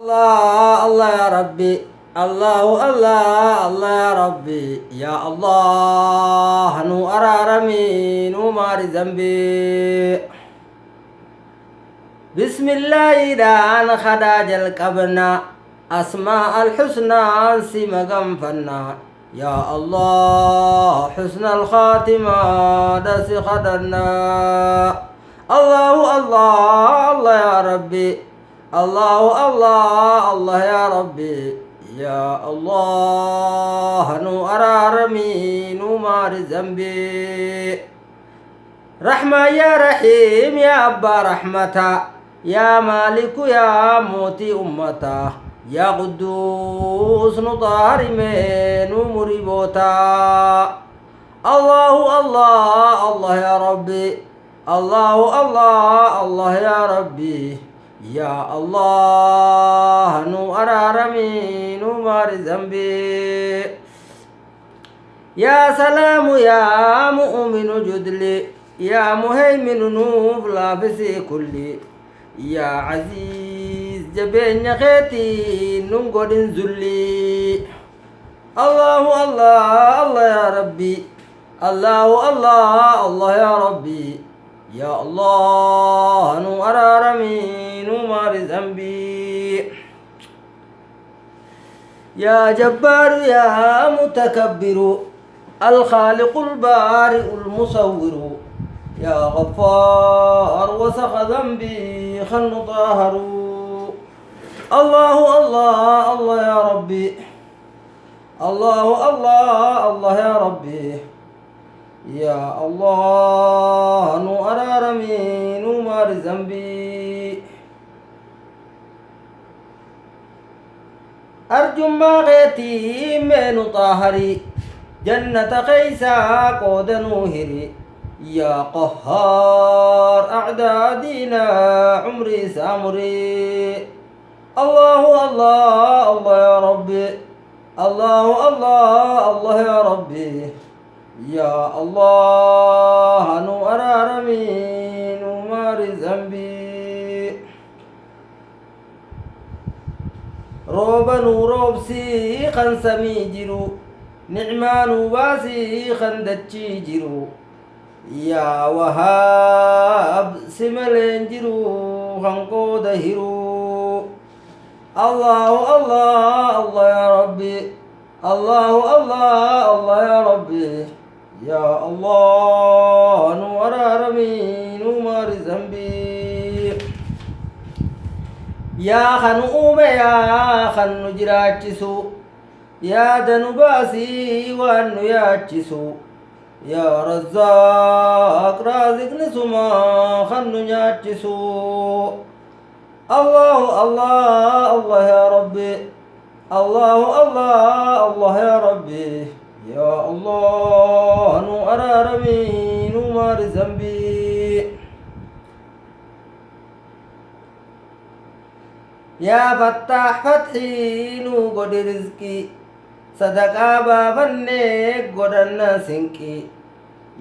الله الله يا ربي. الله الله الله يا ربي. يا الله نو أرارمي نو مار ذنبي. بسم الله دان خداج الكبنا أسماء الحسنى سيما فنا. يا الله حسن الخاتمة دس خدنا. الله الله الله يا ربي. الله الله الله يا ربي. يا الله نو أرارمي نو مار ذنبي. رحمة يا رحيم يا أبا رحمتا. يا مالك يا موتي أمتا. يا قدوس نطهر من مريبوتا. الله الله الله يا ربي. الله الله الله يا ربي. يا الله نو أرارمي نو مار ذنبي. يا سلام يا مؤمن جدلي. يا مهيمن نوف لابسي كلي. يا عزيز جبين خيتي ننقل زلي. الله الله الله يا ربي. الله الله الله يا ربي. يا الله نو أرارمي نو مار ذنبي. يا جبار يا متكبر. الخالق البارئ المصور. يا غفار وسخ ذنبي خل طاهر. الله الله الله يا ربي. الله الله الله يا ربي. يا الله نو أرارمي نو مار ذنبي. أرجو ما غيتي من طاهري. جنة خيسا قود نوهري. يا قهار أعداء دينا عمري سامري. الله الله الله يا ربي. الله الله الله يا ربي. يا الله نو أرارمي نو مار ذنبي. روبا نوروب سيخا سميجرو. نعمان واسي خندتشي جرو. يا وهاب سملين جرو خنقو دهرو. الله الله الله يا ربي. الله الله الله يا ربي. يا الله نو أرارمي نو مار ذنبي. يا خنوم يا خنو جراجسو. يا دنباسي وانو ياجسو. يا رزاق رازق نسما خنو ياجسو. الله الله الله يا ربي. الله الله الله يا ربي. يا الله نو أرارمي نو مار ذنبي. يا فتاح فتحي نو قد رزقي. صدقا بابنك قدنا سنكي.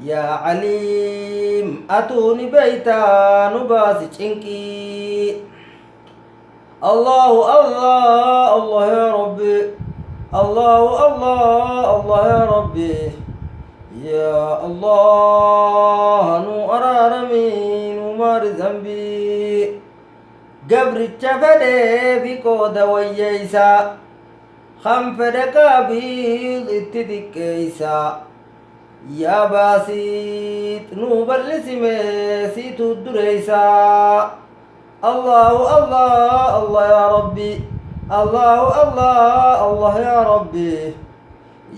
يا عليم أتوني بيتا نباس چنكي. الله الله الله يا ربي. الله الله الله يا ربي. يا الله نو أرارمي نو مار ذنبي. قبر الشفلي في كودا وييسا. خنفدك بيض اتدكيسا. يا باسيت نوب الاسميسي تدريسا. الله الله الله يا ربي. الله الله الله يا ربي.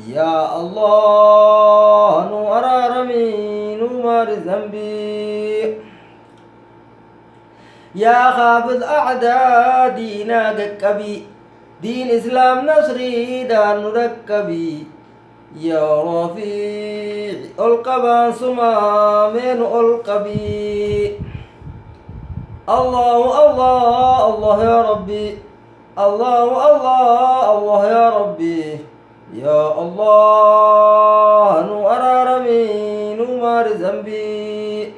يا الله نو أرارمي نو مار ذنبي. يا خافض أعداء دينا قكبي. دين إسلام نصري دان ركبي. يا رفيع القبان سما من القبي. الله الله الله يا ربي. الله الله الله يا ربي. يا الله نو أرارمي نو مار ذنبي.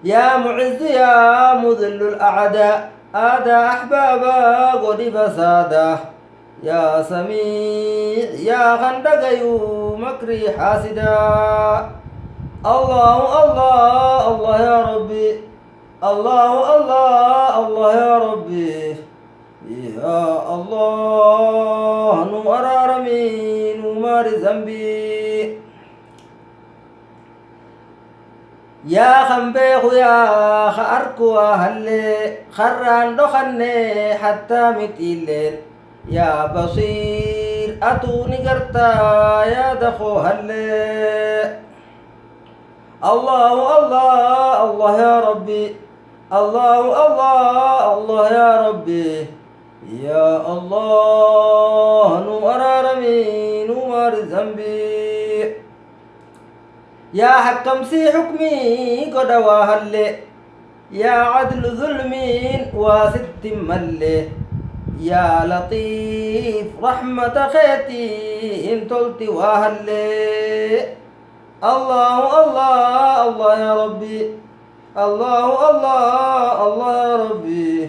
يا معز يا مذل الأعداء. آدا أحبابا قد بسادا يا سميع يا غندقيو مكري حاسدا الله الله الله يا ربي الله الله الله يا ربي يا الله نور رمي نمر ذنبي يا خنبيخ يا خاركو هلي خران دخني حتى متيلين يا بصير أتوني قرتا يا دخو هلي الله الله الله يا ربي الله الله الله يا ربي يا الله نور رمي نور ذنبي يا حكم سي حكمي قد واهل يا عدل ظلمين وست ملي يا لطيف رحمة خيتي إن تلت واهل الله الله الله يا ربي الله الله الله يا ربي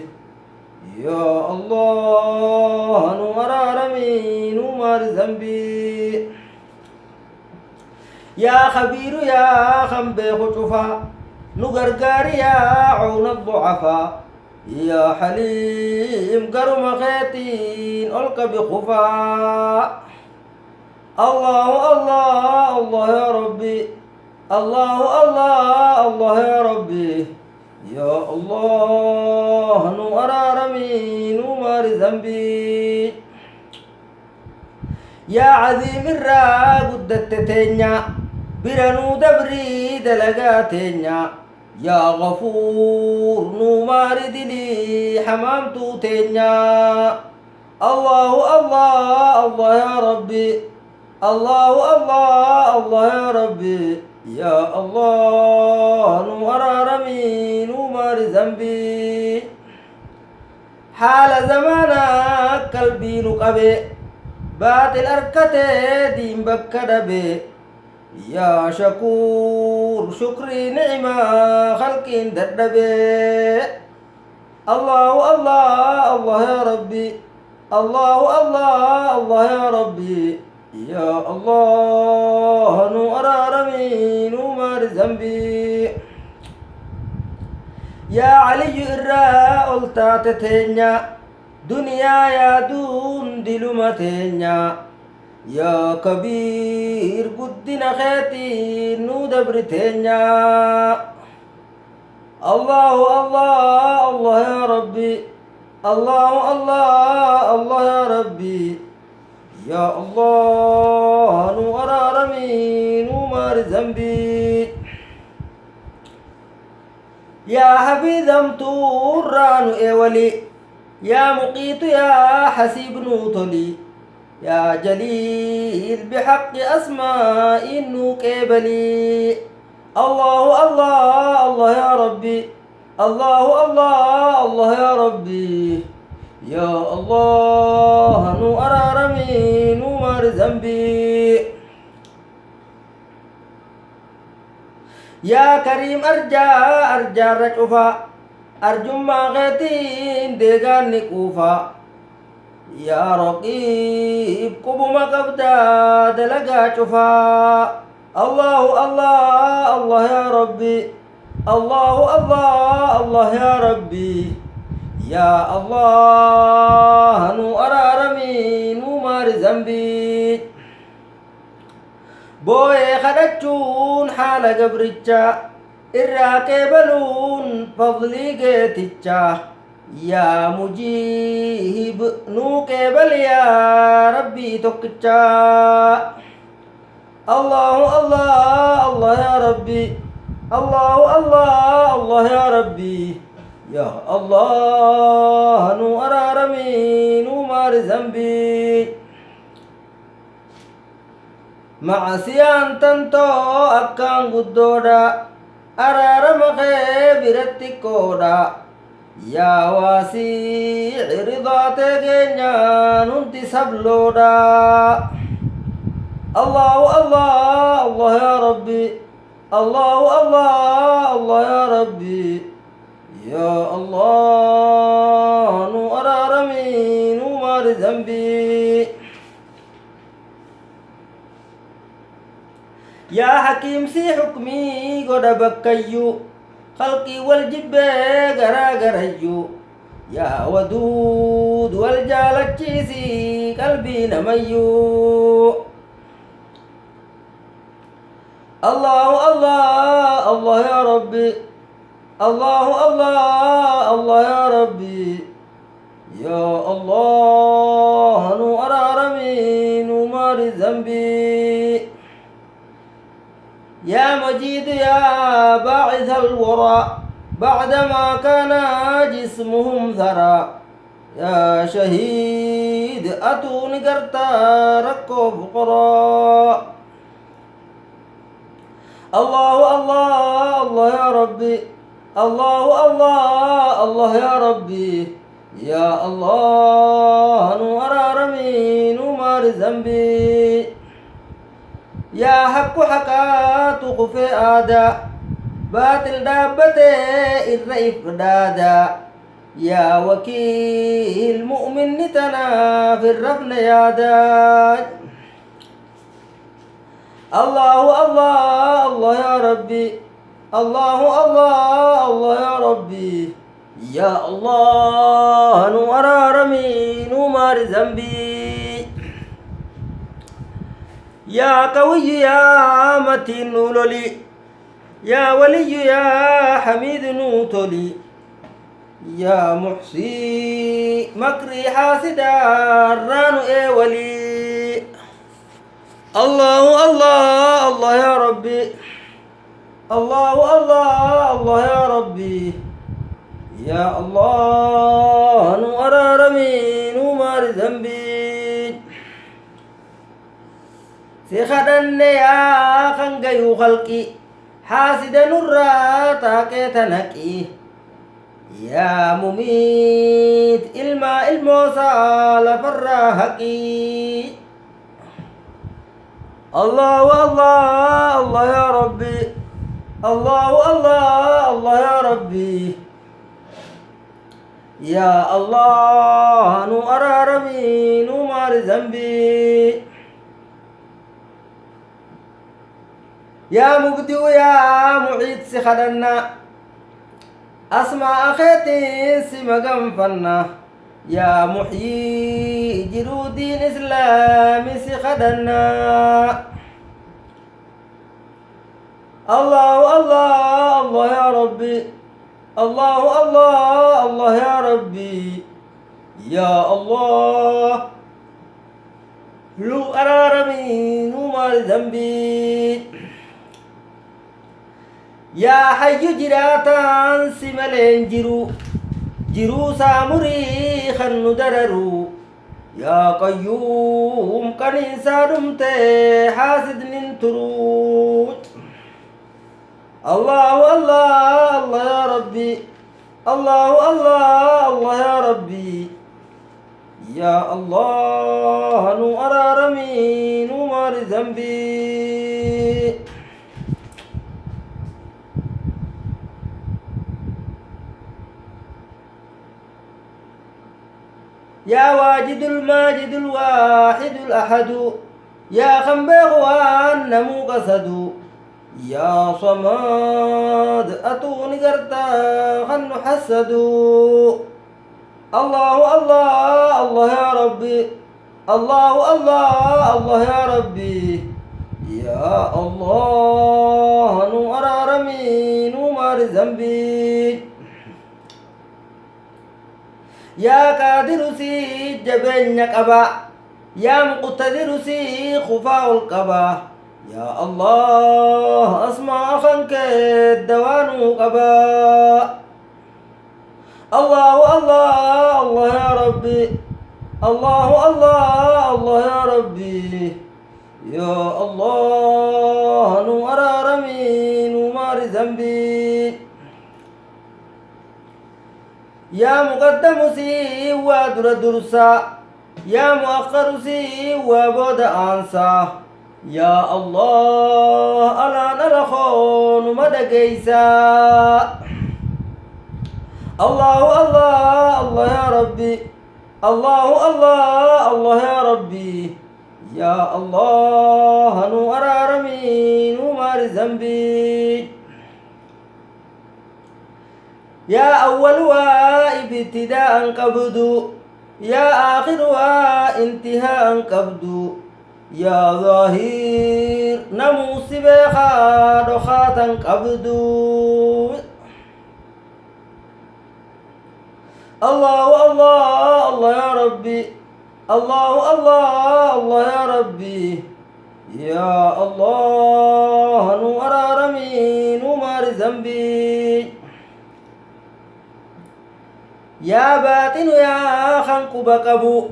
يا الله نور رمي نور ذنبي يا خبير يا خنبيخ شفا نقرقار يا عون الضعفاء يا حليم قرم خيتين ألقى بخفا الله الله الله يا ربي الله الله الله يا ربي يا الله نور رمي نور ذنبي يا عظيم الرا قدت تينيا برنو دبري دلقاتينيا يا غفور نمار دلي حمامتو تينيا الله الله الله يا ربي الله الله الله يا ربي يا الله نور رمي نمر ذنبي حال زمانك قلبي نقبي باطل أركته دين بكدبي يا شكور شكري نعمة خلقين دردبي الله الله الله يا ربي الله الله الله يا ربي يا الله نور رمي نمر ذنبي يا علي الراء التاتتينيا دنيا يا دون دلمتينيا يا كبير قدنا خيتي ندبرتينيا الله الله الله يا ربي الله الله الله يا ربي يا الله نور رمي نمر ذنبي يا حفيظ امتوران اولي يا مقيت يا حسيب نوتلي يا جليل بحق أسماء نكبلي الله الله الله يا ربي الله الله الله يا ربي يا الله نور رمي نور ذنبي يا كريم أرجى أرجى رجفا أرجو ما غتين ديغان نكوفا يا رقيب قبو ما قبدا دلقا شفا الله الله الله يا ربي الله الله الله يا ربي يا الله نور رمي نمر ذنبي بوي خدتشون حال قبرتشا الراكبلون فضلي قيتتشا يا مجيب نوكبل يا ربي تكتشا الله الله الله يا ربي الله الله الله يا ربي يا الله نور رمي نمر ذنبي مع سيان تنتو أكان قدودا أرارم خيبرت كودا يا واسع رضات جنيا ننتي سبلودا الله الله الله يا ربي الله الله الله يا ربي يا الله نو أرارمي نو مار ذنبي يا حكيم سي حكمي قد بكيو خلقي والجبة غرا غريو يا ودود والجالتشيسي قلبي نميو الله الله الله يا ربي الله الله الله يا ربي يا الله نو أرارمي نو ماري ذنبي يا مجيد يا باعث الورى بعدما كان جسمهم ثرى يا شهيد أتوني قرتا ركو فقراء الله الله الله يا ربي الله الله الله يا ربي يا الله نو أرارمي نو مار ذنبي يا حق حقات خفي آدا باطل دابته الرئيف دادا يا وكيل مؤمن نتنا في الرفن يا داج الله الله الله يا ربي الله الله الله يا ربي يا الله نو أرارمي نو مار ذنبي يا قوي يا متين نولي يا ولي يا حميد نوتولي يا محصي مكري حاسدا الران اي ولي الله الله الله يا ربي الله الله الله يا ربي يا الله نو أرارمي نو مار ذنبي سيخدن يا خنقيو خلقي حاسد نرى تاكيت نكي يا مميت الماء الموسى لفراهكي الله الله الله يا ربي الله الله الله يا ربي يا الله نو أرارمي نو مار ذنبي يا مبدئ يا معيد سخدنا أسمع أخيتي سمقم فنا يا محيي جرود الإسلام سخدنا الله الله الله يا ربي الله الله الله يا ربي يا الله لو أرارمي نمار ذنبي يا حي جراتا سملين جرو سامري خن دررو يا قيوم كنيسا دمتي حاسد ننترو الله الله الله يا ربي الله الله الله يا ربي يا الله نو أرارمي نو مار ذنبي يا واجد الماجد الواحد الأحد يا خنبغ وأنمو قصد يا صماد أتوني قرتا خن حسد الله الله الله يا ربي الله الله الله يا ربي يا الله نو أرارمي نو مار ذنبي يا قادر سي جبين قبا يا مقتدر سي خفاء القبا يا الله أسمع خنك الدوان قبا الله الله الله يا ربي الله الله الله يا ربي يا الله نو أرارمي نو مار ذنبي يا مقدم سي ودر درسا يا مؤخر سي وبعد أنسا يا الله ألا نلخون مدقيسا الله الله الله يا ربي الله الله الله يا ربي يا الله نور رمي نمر ذنبي يا أول ابتداء قبض يا آخر انتهاء قبض يا ظاهر نموس بخا دخاتا قبض الله الله الله يا ربي الله الله الله يا ربي يا الله نور رمي نمر ذنبي يا باطن يا خنق بقبو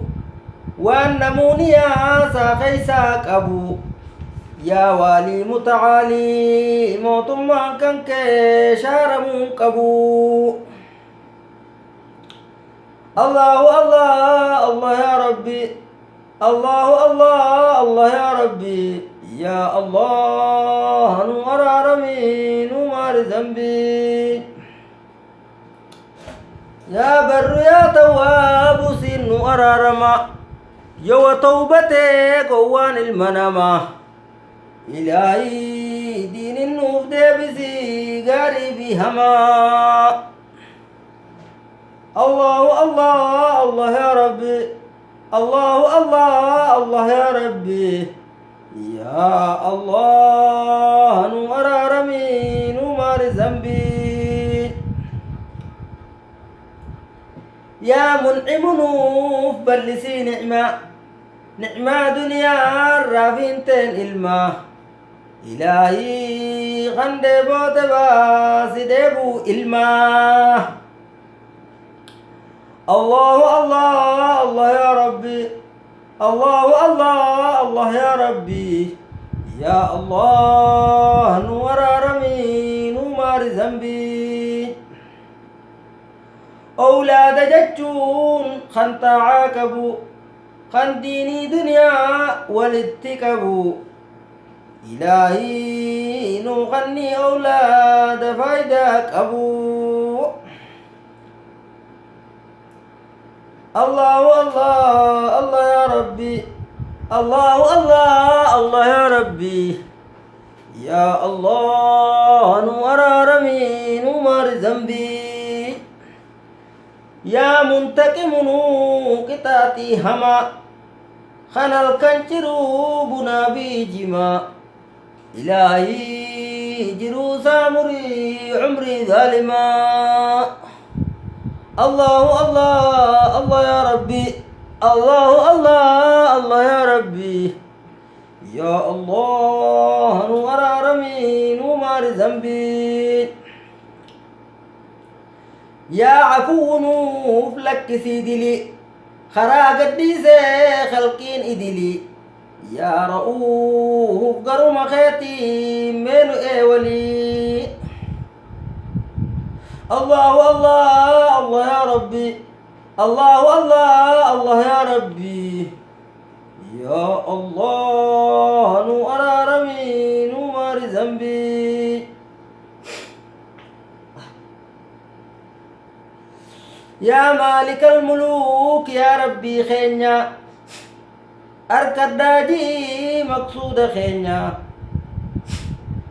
والنمون يا ساقي ساقبو يا والي متعالي موت ما كان كشارم قبو الله الله الله يا ربي الله الله الله يا ربي يا الله نور رمي نمر ذنبي يا بر يا تواب سن أرارما يو توبتك وان المنما إلهي دين النوف دبسي قريبي هما الله الله الله يا ربي الله الله الله يا ربي يا الله نور رمي نمر ذنبي يا منعم نوف بلسي نعمة دنيا رافين تن إلما إلهي غندي بوت باس ديبو إلما الله الله الله يا ربي الله الله الله يا ربي يا الله نور رمي نمر ذنبي أولاد جتون خن تعاقبوا خن ديني دنيا ولتكبوا إلهي نغني أولاد فايدك أبو الله الله الله يا ربي الله الله الله يا ربي يا الله نور رمي نمر ذنبي يا منتقم قطعتي هما خنال كنشرو بنا بيجما إلهي جروسا مري عمري ظالما الله الله الله يا ربي الله الله الله يا ربي يا الله نور رمي نمر ذنبي يا عفو نوف لك سيدلي خراج الديسة خلقين إدلي يا رؤوف قرم خيتي من ولي الله الله الله يا ربي الله الله الله يا ربي يا الله نور رمي نمر ذنبي يا مالك الملوك يا ربي خينيا أركض داجي مقصود خينيا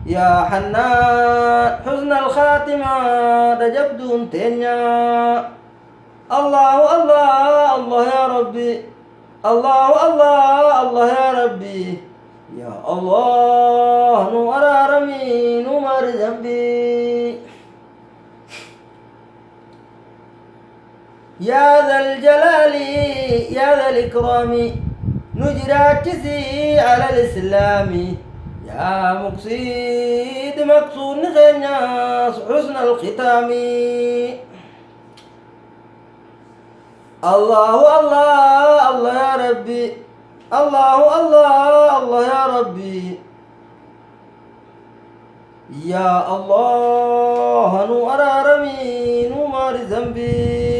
يا حنان حزن الخاتمة رجب دون تنيا الله الله الله يا ربي الله الله الله يا ربي يا الله نور رمي نمر ذنبي يا ذا الجلال يا ذا الإكرام نجراكسي على الإسلام يا مقصد مقصود نغنياس حسن الختام الله الله الله يا ربي الله الله الله يا ربي يا الله نور رمي نمر ذنبي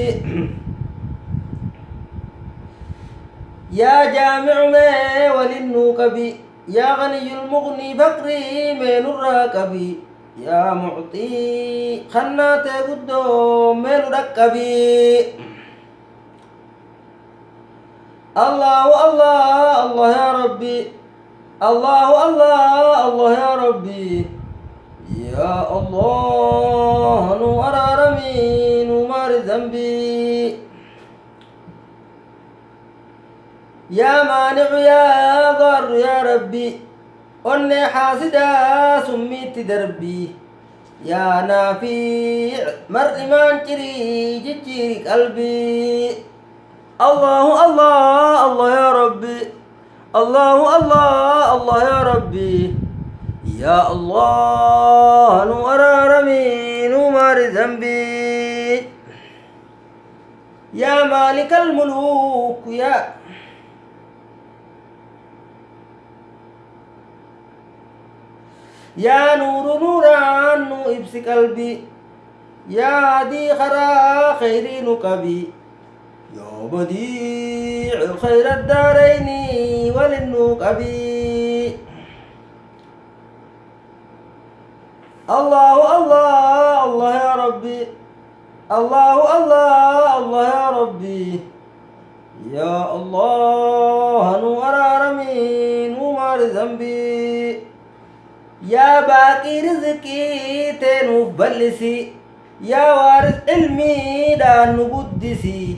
يا جامع ما وللنوكبي يا غني المغني فقري من الراكبي يا معطي خنات قدو من ركبي الله الله الله يا ربي الله الله الله يا ربي يا الله نور رمين ومر ذنبي يا مانع يا ضر يا ربي أني حاسدا سميت دربي يا نافع مر إيمان جري جيري قلبي الله الله الله يا ربي الله الله الله يا ربي يا الله نور رمين ومر ذنبي يا مالك الملوك يا نور نوران ابس قلبي يا دي خرا خيري نقبي يا بديع خير الدارين وللنقبي الله الله الله يا ربي الله الله الله يا ربي يا الله نور رمين ومر ذنبي يا باقي رزقي تنوف بلسي يا وارث علمي دان قدسي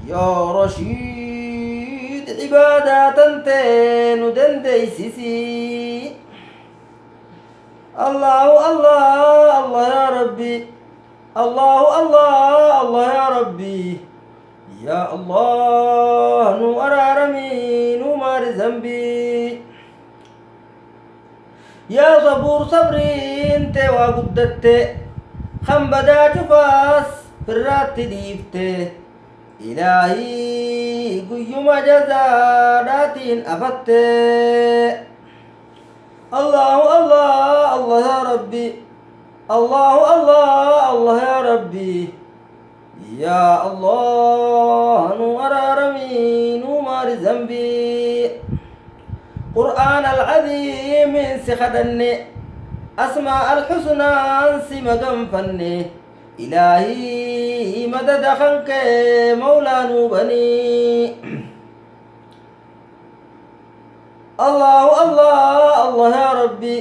يا رشيد عبادات تن دنديسي الله الله الله يا ربي الله الله الله يا ربي يا الله نور رمين ومر ذنبي يا صبور صبري انت وقدت خم بدا جفاس فرات ديفت إلهي قيوم جزاداتين أفت الله الله الله يا ربي الله الله الله يا ربي يا الله نور رمين ومر ذنبي قرآن العظيم سخدني أسماء الحسنى سمقم فني إلهي مدد خنك مولانا بني الله الله الله يا ربي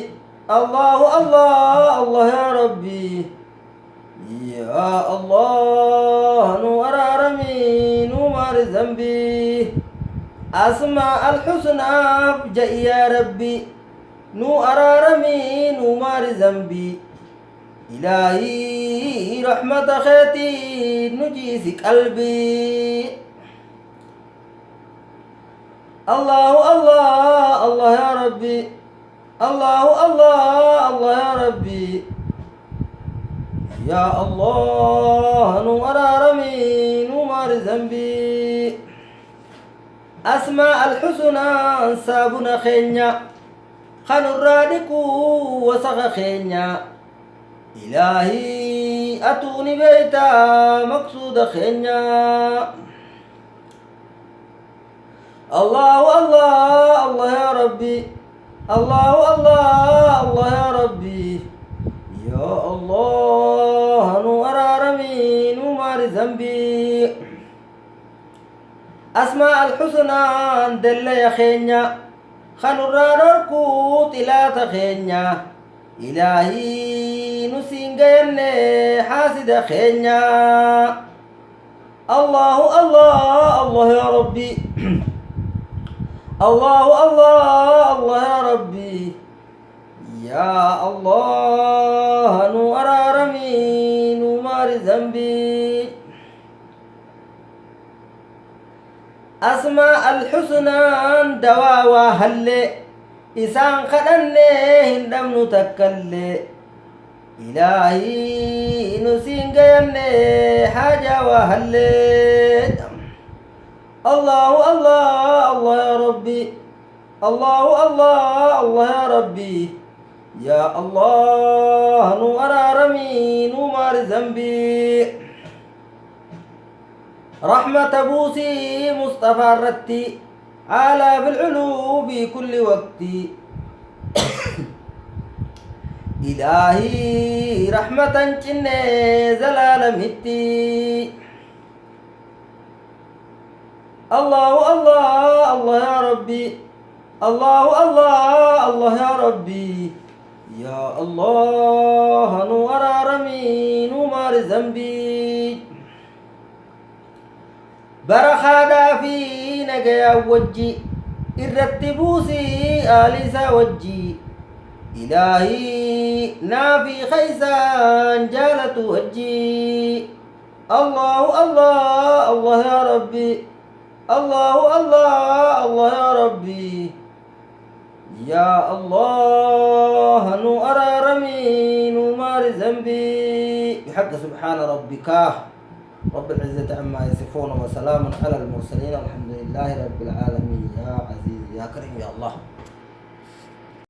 الله الله الله يا ربي يا الله نور رمين ومر ذنبي أسماء الحسنى بجئ يا ربي نو أرارمي نو مار ذنبي إلهي رحمة خيتي نجيس قلبي الله الله الله يا ربي الله الله الله يا ربي يا الله نو أرارمي نو مار ذنبي أسماء الحسنى أنسابنا خينيا خنرادكو وسخ خينيا إلهي أتوني بيتا مقصود خينيا الله الله الله يا ربي الله الله الله يا ربي يا الله نور رمين ومار ذنبي أسماء الحسنى دل يا خينيا خنرادكو تلات خينيا إلهي نسينجين حاسد خينيا الله الله الله يا ربي الله الله الله يا ربي يا الله نور رمين ومار ذنبي أسماء الحسنى دوا وهل إسان خدني هندم نتكل إلهي نسينجين حاجة وهل الله الله الله يا ربي الله الله الله يا ربي يا الله نور رمين ومار ذنبي رحمة بوسي مصطفى الرتي على بالعلو بكل وقت إلهي رحمة جنة زلال متي الله الله الله يا ربي الله الله الله يا ربي يا الله نور رمي نمر ذنبي برخادا في نجا وجي الرتبوسي آلسا وجي إلهي نافي خيسان جالت وجي الله الله الله يا ربي الله الله الله يا ربي يا الله نو أرى رمي نمار ذنبي بحق سبحان ربك رب العزة عما يصفون وسلام على المرسلين الحمد لله رب العالمين يا عزيز يا كريم يا الله.